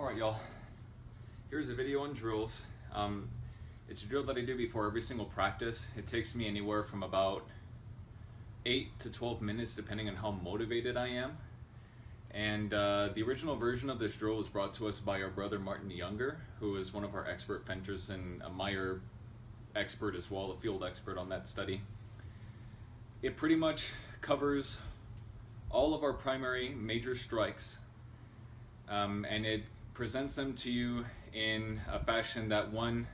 Alright y'all, here's a video on drills. It's a drill that I do before every single practice. It takes me anywhere from about 8 to 12 minutes depending on how motivated I am. And the original version of this drill was brought to us by our brother Martin Younger, who is one of our expert fenters and a Meyer expert as well, a field expert on that study. It pretty much covers all of our primary major strikes, and it presents them to you in a fashion that, one,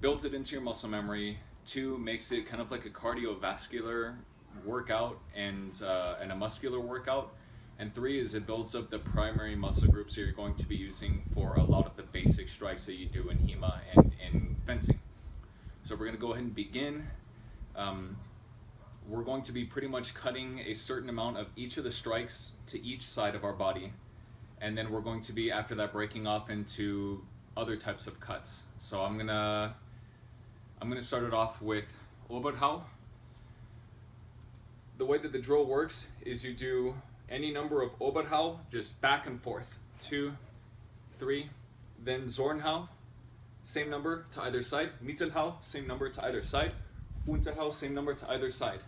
builds it into your muscle memory, two, makes it kind of like a cardiovascular workout and a muscular workout, and three is it builds up the primary muscle groups that you're going to be using for a lot of the basic strikes that you do in HEMA and in fencing. So we're going to go ahead and begin. We're going to be pretty much cutting a certain amount of each of the strikes to each side of our body, and then we're going to be after that breaking off into other types of cuts. So I'm gonna start it off with Oberhau. The way that the drill works is you do any number of Oberhau, just back and forth, 2, 3, then Zornhau, same number to either side, Mittelhau, same number to either side, Unterhau, same number to either side.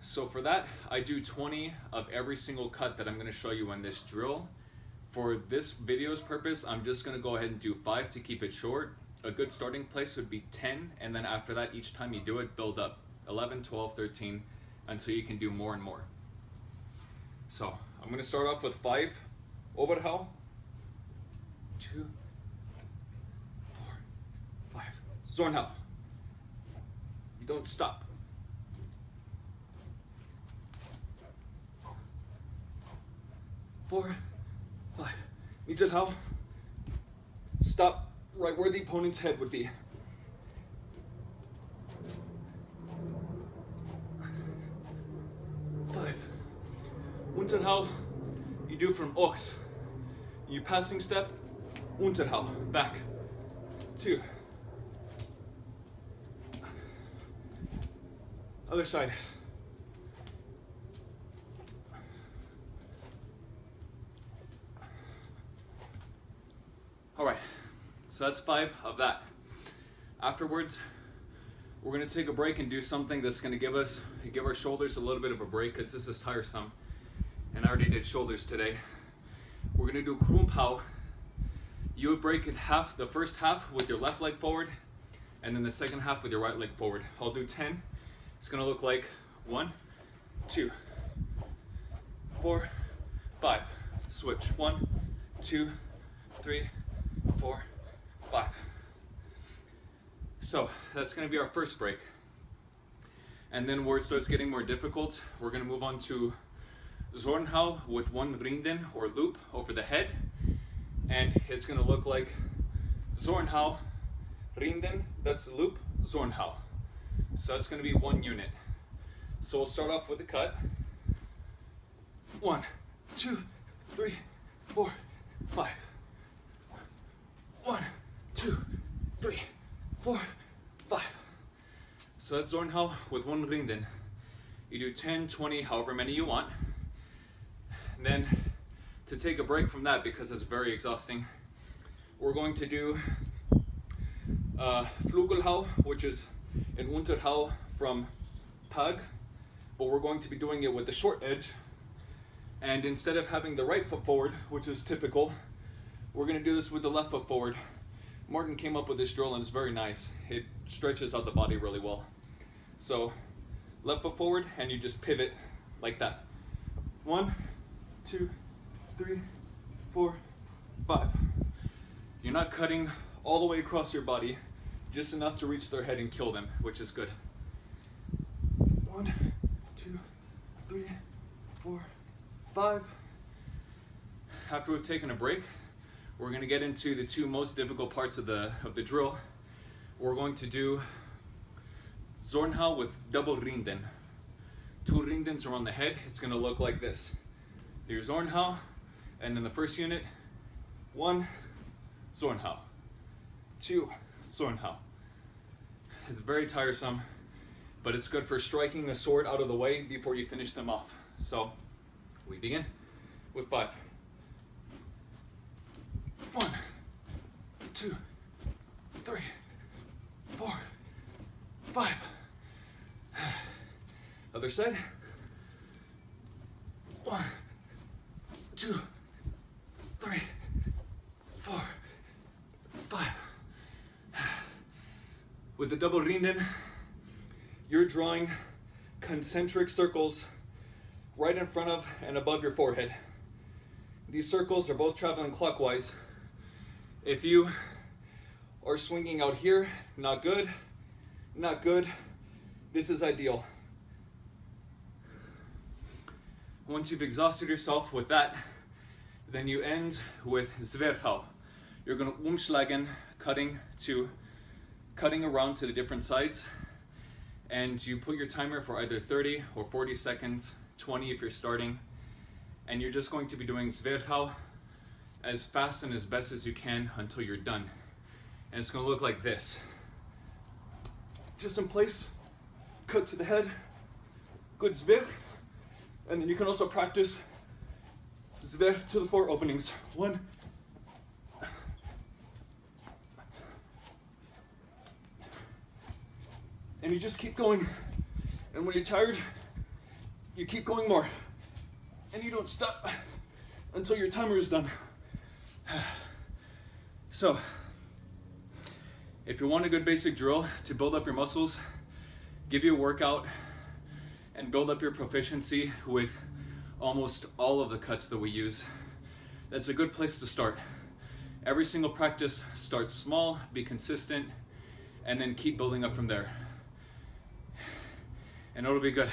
So for that, I do 20 of every single cut that I'm going to show you in this drill. For this video's purpose, I'm just going to go ahead and do 5 to keep it short. A good starting place would be 10, and then after that, each time you do it, build up 11, 12, 13, until you can do more and more. So I'm going to start off with 5 Oberhau, 2, 4, 5, Zornhau. You don't stop. 4, 5, Mittelhau. Stop right where the opponent's head would be. 5, Unterhau. You do from Ochs. You passing step, Unterhau, back. 2. Other side. Alright, so that's 5 of that. Afterwards, we're going to take a break and do something that's going to give our shoulders a little bit of a break, because this is tiresome. And I already did shoulders today. We're going to do Krumpau. You would break it half, the first half with your left leg forward, and then the second half with your right leg forward. I'll do 10. It's going to look like 1, 2, 4, 5. Switch. 1, 2, 3, 4, 5. So that's going to be our first break. And then where it starts getting more difficult, we're going to move on to Zornhau with 1 Rinden or loop over the head. And it's going to look like Zornhau, Rinden, that's the loop, Zornhau. So that's going to be 1 unit. So we'll start off with the cut. 1, 2, 3, 4, 5. 1, 2, 3, 4, 5. So that's Zornhau with 1 Rinden. You do 10, 20, however many you want. And then to take a break from that, because it's very exhausting, we're going to do Flugelhau, which is an Unterhau from Pug, but we're going to be doing it with the short edge. And instead of having the right foot forward, which is typical, we're going to do this with the left foot forward. Martin came up with this drill and it's very nice. It stretches out the body really well. So left foot forward and you just pivot like that. 1, 2, 3, 4, 5. You're not cutting all the way across your body, just enough to reach their head and kill them, which is good. 1, 2, 3, 4, 5. After we've taken a break, we're going to get into the 2 most difficult parts of the drill. We're going to do Zornhau with double Rinden. 2 Rindens around the head. It's going to look like this. Do your Zornhau, and then the first unit, 1 Zornhau, 2 Zornhau. It's very tiresome, but it's good for striking a sword out of the way before you finish them off. So we begin with 5. 2, 3, 4, 5. Other side. 1, 2, 3, 4, 5. With the double rinden, you're drawing concentric circles right in front of and above your forehead. These circles are both traveling clockwise. If you are swinging out here, not good, not good. This is ideal. Once you've exhausted yourself with that, then you end with zwerchau. You're going to umschlagen, cutting around to the different sides, and you put your timer for either 30 or 40 seconds, 20 if you're starting, and you're just going to be doing zwerchau as fast and as best as you can until you're done. And it's going to look like this. Just in place, cut to the head, good zwerch, and then you can also practice zwerch to the 4 openings. 1, and you just keep going, and when you're tired, you keep going more, and you don't stop until your timer is done. So, if you want a good basic drill to build up your muscles, give you a workout, and build up your proficiency with almost all of the cuts that we use, that's a good place to start. Every single practice, start small, be consistent, and then keep building up from there. And it'll be good.